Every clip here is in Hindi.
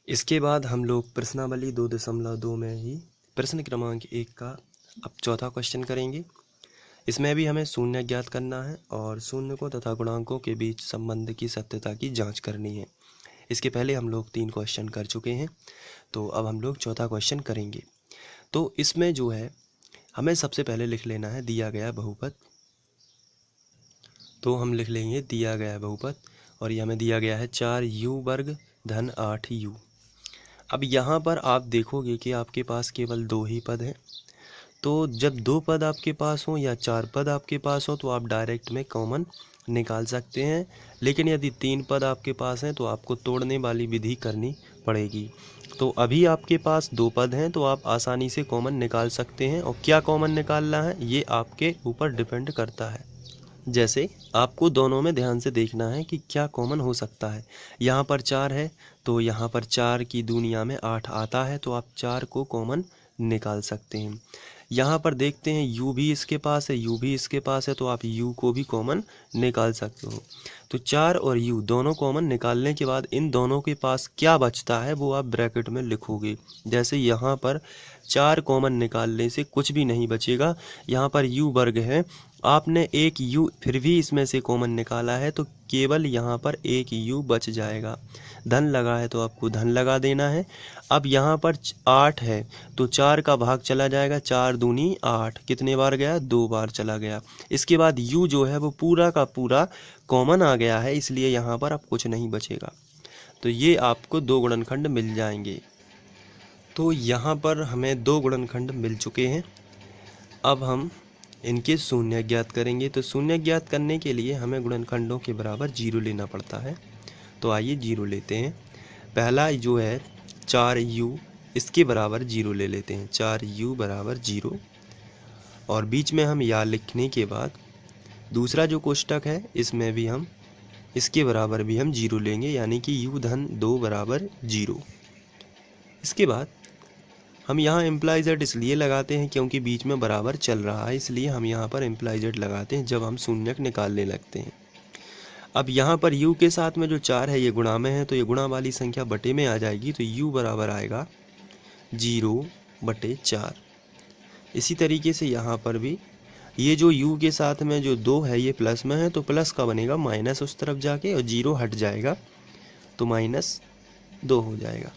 इसके बाद हम लोग प्रश्नावली 2.2 में ही प्रश्न क्रमांक 1 का अब चौथा क्वेश्चन करेंगे। इसमें भी हमें शून्य ज्ञात करना है और शून्यकों तथा गुणांकों के बीच संबंध की सत्यता की जांच करनी है। इसके पहले हम लोग 3 क्वेश्चन कर चुके हैं, तो अब हम लोग चौथा क्वेश्चन करेंगे। तो इसमें जो है हमें सबसे पहले लिख लेना है दिया गया बहुपद। तो हम लिख लेंगे दिया गया बहुपद और ये हमें दिया गया है 4u वर्ग धन 8u। अब यहाँ पर आप देखोगे कि आपके पास केवल 2 ही पद हैं। तो जब 2 पद आपके पास हों या 4 पद आपके पास हों तो आप डायरेक्ट में कॉमन निकाल सकते हैं, लेकिन यदि 3 पद आपके पास हैं तो आपको तोड़ने वाली विधि करनी पड़ेगी। तो अभी आपके पास 2 पद हैं तो आप आसानी से कॉमन निकाल सकते हैं, और क्या कॉमन निकालना है ये आपके ऊपर डिपेंड करता है। जैसे आपको दोनों में ध्यान से देखना है कि क्या कॉमन हो सकता है। यहाँ पर 4 है तो यहाँ पर 4 की दुनिया में 8 आता है, तो आप 4 को कॉमन निकाल सकते हैं। यहाँ पर देखते हैं u भी इसके पास है, u भी इसके पास है, तो आप u को भी कॉमन निकाल सकते हो। तो 4 और u दोनों कॉमन निकालने के बाद इन दोनों के पास क्या बचता है वो आप ब्रैकेट में लिखोगे। जैसे यहाँ पर 4 कॉमन निकालने से कुछ भी नहीं बचेगा। यहाँ पर u वर्ग है, आपने एक u फिर भी इसमें से कॉमन निकाला है तो केवल यहाँ पर एक u बच जाएगा। धन लगा है तो आपको धन लगा देना है। अब यहाँ पर 8 है तो 4 का भाग चला जाएगा, 4 दूनी 8, कितने बार गया? 2 बार चला गया। इसके बाद u जो है वो पूरा का पूरा कॉमन आ गया है, इसलिए यहाँ पर अब कुछ नहीं बचेगा। तो ये आपको 2 गुणनखंड मिल जाएंगे। तो यहाँ पर हमें 2 गुणनखंड मिल चुके हैं। अब हम इनके शून्य ज्ञात करेंगे। तो शून्य ज्ञात करने के लिए हमें गुणनखंडों के बराबर 0 लेना पड़ता है। तो आइए 0 लेते हैं। पहला जो है 4u, इसके बराबर 0 ले लेते हैं। 4u बराबर 0, और बीच में हम या लिखने के बाद दूसरा जो कोष्टक है इसमें भी हम इसके बराबर भी हम 0 लेंगे, यानी कि u धन 2 बराबर 0। इसके बाद हम यहाँ इम्प्लाई जेड इसलिए लगाते हैं क्योंकि बीच में बराबर चल रहा है, इसलिए हम यहाँ पर इम्प्लाई जेड लगाते हैं जब हम शून्यक निकालने लगते हैं। अब यहाँ पर u के साथ में जो 4 है ये गुणा में है, तो ये गुणा वाली संख्या बटे में आ जाएगी, तो u बराबर आएगा 0/4। इसी तरीके से यहाँ पर भी ये जो u के साथ में जो 2 है ये प्लस में है, तो प्लस का बनेगा माइनस उस तरफ जाके, और 0 हट जाएगा तो -2 हो जाएगा।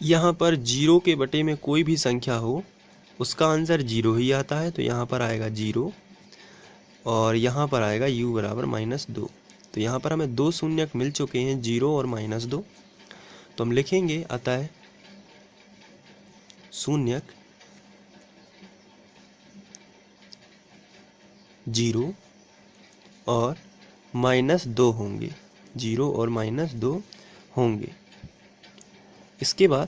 यहाँ पर 0 के बटे में कोई भी संख्या हो उसका आंसर 0 ही आता है, तो यहाँ पर आएगा 0 और यहाँ पर आएगा u बराबर -2। तो यहाँ पर हमें 2 शून्यक मिल चुके हैं, 0 और -2। तो हम लिखेंगे अतः शून्यक 0 और -2 होंगे, 0 और -2 होंगे। इसके बाद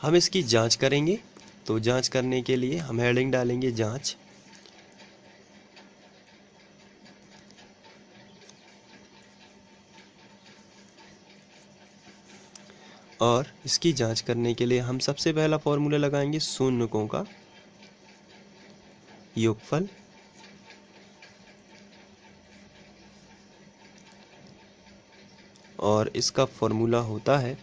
हम इसकी जांच करेंगे। तो जांच करने के लिए हम हेडिंग डालेंगे जांच, और इसकी जांच करने के लिए हम सबसे पहला फॉर्मूला लगाएंगे शून्यकों का योगफल, और इसका फॉर्मूला होता है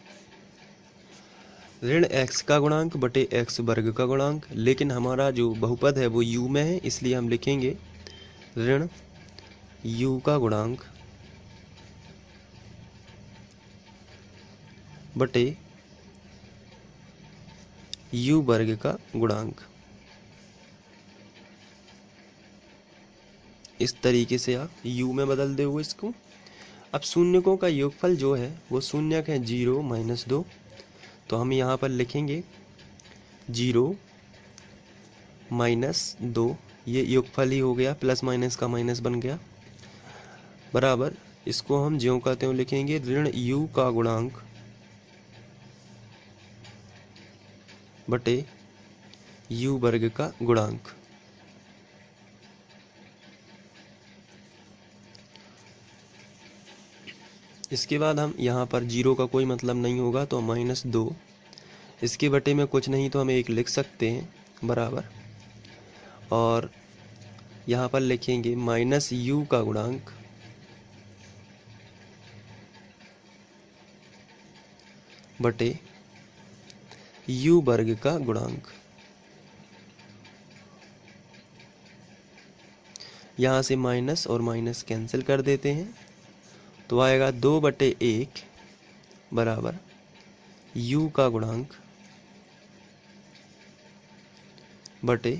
ऋण x का गुणांक बटे x वर्ग का गुणांक। लेकिन हमारा जो बहुपद है वो u में है, इसलिए हम लिखेंगे ऋण u का गुणांक बटे u वर्ग का गुणांक। इस तरीके से आप u में बदल दोगे इसको। अब शून्यकों का योगफल जो है वो शून्यक है 0 -2, तो हम यहाँ पर लिखेंगे 0 -2, ये योगफल ही हो गया, प्लस माइनस का माइनस बन गया, बराबर इसको हम ज्यों का त्यों लिखेंगे ऋण u का गुणांक बटे u वर्ग का गुणांक। इसके बाद हम यहाँ पर 0 का कोई मतलब नहीं होगा तो -2, इसके बटे में कुछ नहीं तो हम 1 लिख सकते हैं, बराबर, और यहाँ पर लिखेंगे -u का गुणांक बटे यू वर्ग का गुणांक। यहाँ से माइनस और माइनस कैंसिल कर देते हैं, तो आएगा 2/1 बराबर यू का गुणांक बटे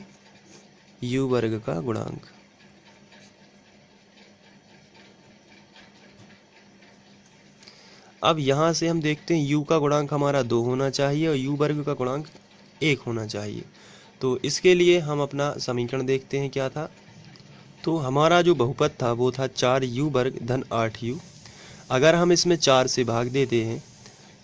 यू वर्ग का गुणांक। अब यहाँ से हम देखते हैं u का गुणांक हमारा 2 होना चाहिए और u वर्ग का गुणांक 1 होना चाहिए। तो इसके लिए हम अपना समीकरण देखते हैं क्या था। तो हमारा जो बहुपद था वो था 4u वर्ग धन 8u। अगर हम इसमें 4 से भाग देते हैं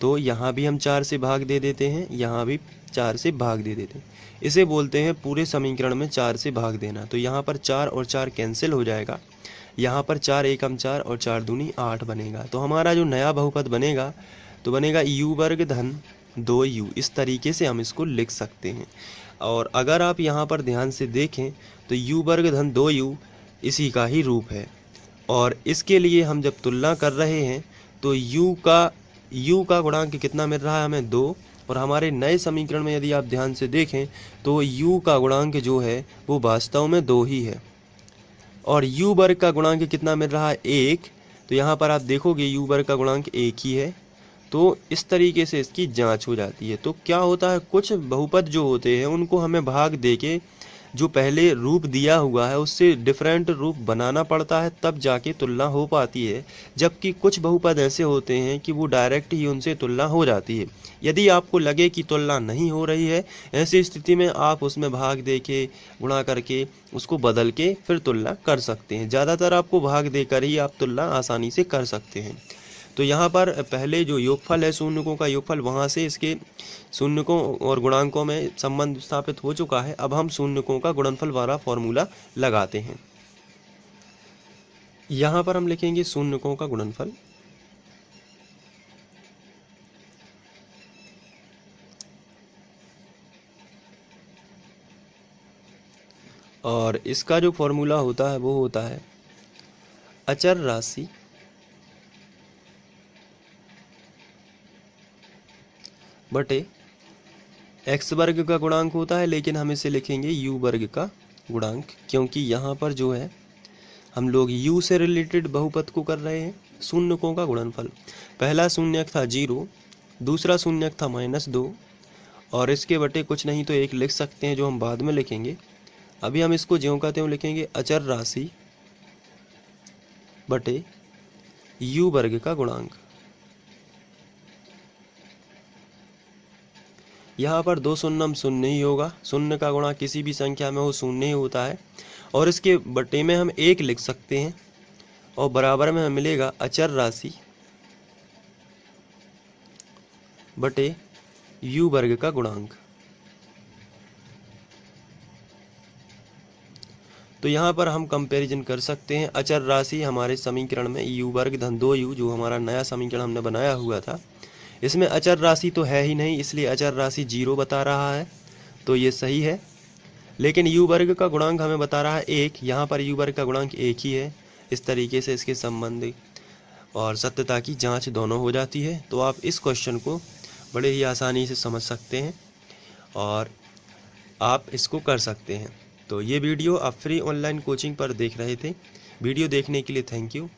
तो यहाँ भी हम 4 से भाग दे देते हैं, यहाँ भी 4 से भाग दे देते हैं। इसे बोलते हैं पूरे समीकरण में 4 से भाग देना। तो यहाँ पर 4 और 4 कैंसिल हो जाएगा, यहाँ पर 4 एकम 4 और 4 दूनी 8 बनेगा। तो हमारा जो नया बहुपद बनेगा तो बनेगा u वर्ग धन 2u। इस तरीके से हम इसको लिख सकते हैं। और अगर आप यहाँ पर ध्यान से देखें तो u वर्ग धन 2u इसी का ही रूप है। और इसके लिए हम जब तुलना कर रहे हैं तो u का गुणांक कितना मिल रहा है हमें 2। और हमारे नए समीकरण में यदि आप ध्यान से देखें तो u का गुणांक जो है वो वास्तव में 2 ही है। और u वर्ग का गुणांक कितना मिल रहा है 1। तो यहाँ पर आप देखोगे u वर्ग का गुणांक 1 ही है। तो इस तरीके से इसकी जांच हो जाती है। तो क्या होता है, कुछ बहुपद जो होते हैं उनको हमें भाग देके जो पहले रूप दिया हुआ है उससे डिफरेंट रूप बनाना पड़ता है, तब जाके तुलना हो पाती है। जबकि कुछ बहुपद ऐसे होते हैं कि वो डायरेक्ट ही उनसे तुलना हो जाती है। यदि आपको लगे कि तुलना नहीं हो रही है, ऐसी स्थिति में आप उसमें भाग दे के गुणा करके उसको बदल के फिर तुलना कर सकते हैं। ज़्यादातर आपको भाग देकर ही आप तुलना आसानी से कर सकते हैं। तो यहाँ पर पहले जो योगफल है शून्यकों का योगफल, वहाँ से इसके शून्यकों और गुणांकों में संबंध स्थापित हो चुका है। अब हम शून्यकों का गुणनफल वाला फॉर्मूला लगाते हैं। यहाँ पर हम लिखेंगे शून्यकों का गुणनफल। और इसका जो फॉर्मूला होता है वो होता है अचर राशि बटे x वर्ग का गुणांक होता है, लेकिन हम इसे लिखेंगे u वर्ग का गुणांक, क्योंकि यहाँ पर जो है हम लोग u से रिलेटेड बहुपद को कर रहे हैं। शून्यकों का गुणनफल, पहला शून्यक था 0, दूसरा शून्यक था -2 और इसके बटे कुछ नहीं तो 1 लिख सकते हैं, जो हम बाद में लिखेंगे। अभी हम इसको ज्यों का त्यों लिखेंगे अचर राशि बटे u वर्ग का गुणांक। यहाँ पर 2 शून्यम शून्य ही होगा, शून्य का गुणा किसी भी संख्या में हो शून्य ही होता है। और इसके बटे में हम 1 लिख सकते हैं और बराबर में हमें मिलेगा अचर राशि बटे u वर्ग का गुणांक। तो यहाँ पर हम कंपैरिजन कर सकते हैं। अचर राशि हमारे समीकरण में u वर्ग धन 2u, जो हमारा नया समीकरण हमने बनाया हुआ था, इसमें अचर राशि तो है ही नहीं, इसलिए अचर राशि 0 बता रहा है, तो ये सही है। लेकिन u वर्ग का गुणांक हमें बता रहा है 1, यहाँ पर u वर्ग का गुणांक 1 ही है। इस तरीके से इसके संबंध और सत्यता की जांच दोनों हो जाती है। तो आप इस क्वेश्चन को बड़े ही आसानी से समझ सकते हैं और आप इसको कर सकते हैं। तो ये वीडियो आप फ्री ऑनलाइन कोचिंग पर देख रहे थे। वीडियो देखने के लिए थैंक यू।